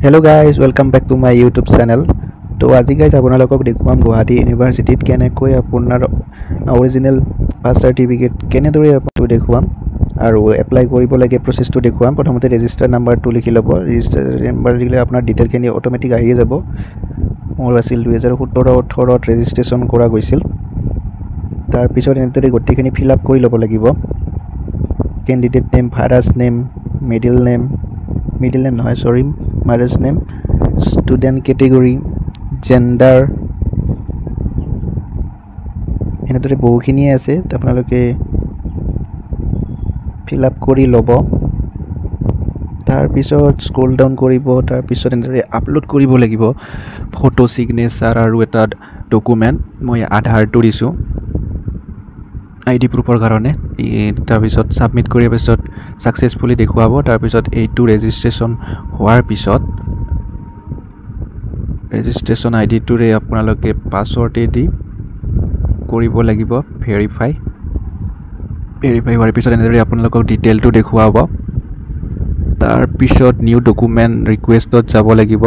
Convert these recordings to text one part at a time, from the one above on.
Hello guys, welcome back to my YouTube channel. So আজি guys আপোনালোকক দেখুৱাম গুৱাহাটী ইউনিভাৰ্চিটিত কেনেকৈ আপোনাৰ অৰিজিনেল পাছ সাৰ্টিফিকেট কেনেদৰে আপুনি দেখুৱাম আৰু এপ্লাই কৰিব লাগে প্ৰসেছটো দেখুৱাম। প্ৰথমতে ৰেজিষ্টাৰ নাম্বাৰটো লিখি ল'ব। ৰেজিষ্টাৰ নাম্বাৰ লিখিলে আপোনাৰ ডিটেইলখিনি অটোমেটিক আহি যাব। মোৰ আছিল 2017-18ত ৰেজিষ্ট্ৰেচন কৰা গৈছিল। তাৰ পিছত এনেদৰে গোটেইখিনি ফিল আপ কৰি ল'ব লাগিব। Candidate name, father's name, middle name নহয় সৰি mother's name, student category, gender এনেদৰে বহুখিনি আছে আপোনালোকে ফিল আপ কৰি ল'ব। তাৰ পিছত স্ক্ৰল ডাউন কৰিব। তাৰ পিছত এনেদৰে আপলোড কৰিব লাগিব ফটো, সিগনেচাৰ আৰু এটা ডকুমেণ্ট। মই আধাৰটো দিছোঁ আইডি প্ৰুফৰ কাৰণে। তাৰ পিছত সাবমিট কৰাৰ পিছত সাকসেসফুলি দেখুৱাব। তাৰ পিছত এইটো ৰেজিষ্ট্ৰেচন হোৱাৰ পিছত ৰেজিষ্ট্ৰেচন আইডিটোৰে আপোনালোকে পাছৱৰ্ড দি কৰিব লাগিব ভেৰিফাই হোৱাৰ পিছত এনেদৰে আপোনালোকক ডিটেইলটো দেখুৱাব। তাৰ পিছত নিউ ডকুমেণ্ট ৰিকুৱেষ্টত যাব লাগিব।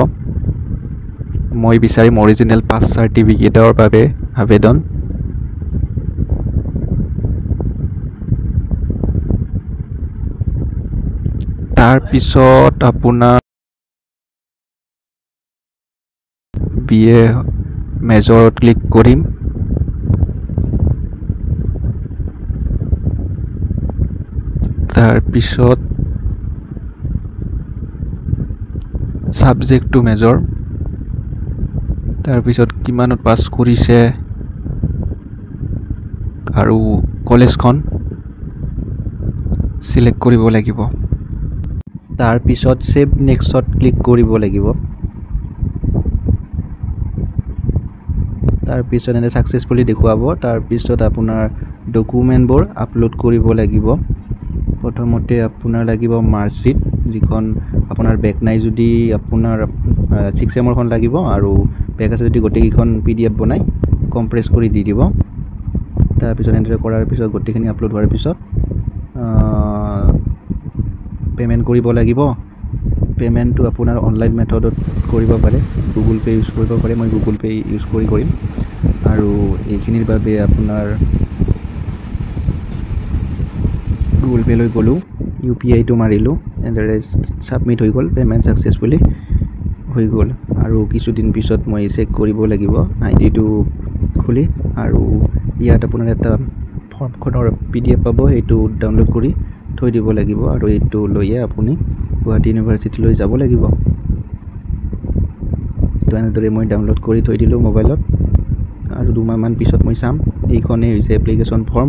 মই বিচাৰিম অৰিজিনেল পাছ সাৰ্টিফিকেটৰ বাবে আবেদন। তাৰ পিছত আপোনাৰ BA মেজৰত ক্লিক কৰিম। তাৰ পিছত সাবজেক্ট টু মেজৰ। তাৰ পিছত কিমানত পাছ কৰিছে আৰু কলেজখন সিলেক্ট কৰিব লাগিব। তাৰ পিছত সেভ নেক্সটত ক্লিক কৰিব লাগিব। তাৰ পিছত এনে সাকসেসফুলি দেখুৱাব। তাৰ পিছত আপোনাৰ ডকুমেণ্টবোৰ আপলোড কৰিব লাগিব। প্ৰথমতে আপোনাৰ লাগিব মাৰ্কশ্বিট, যিখন আপোনাৰ বেক নাই যদি আপোনাৰ 6 চেমৰখন লাগিব, আৰু বেক আছে যদি গোটেইকেইখন PDF বনাই কম্প্ৰেছ কৰি দি দিব। তাৰ পিছত এন্টাৰ কৰাৰ পিছত গোটেইখিনি আপলোড হোৱাৰ পিছত পেমেন্ট কৰিব লাগিব। পেমেন্টটো আপোনাৰ অনলাইন মেথডত কৰিব পাৰে, গুগল পে ইউজ কৰিব পাৰে। মই গুগল পে ইউজ কৰিম। আৰু এইখিনিৰ বাবে আপোনাৰ গুগল পে লৈ গ'লোঁ, UPI টো মাৰিলোঁ, এনেদৰে সাবমিট হৈ গ'ল। পেমেন্ট সাকসেসফুলি হৈ গ'ল। আৰু কিছুদিন পিছত মই চেক কৰিব লাগিব আইডিটো খুলি, আৰু ইয়াত আপোনাৰ এটা ফৰ্মখনৰ PDF পাব, সেইটো ডাউনলোড কৰি থৈ দিব লাগিব। আৰু এইটো লৈয়ে আপুনি গুৱাহাটী ইউনিভাৰ্চিটিলৈ যাব লাগিব। তো এনেদৰে মই ডাউনলোড কৰি থৈ দিলোঁ মোবাইলত, আৰু 2 মাহমান পিছত মই চাম। এইখনেই হৈছে এপ্লিকেশ্যন ফৰ্ম।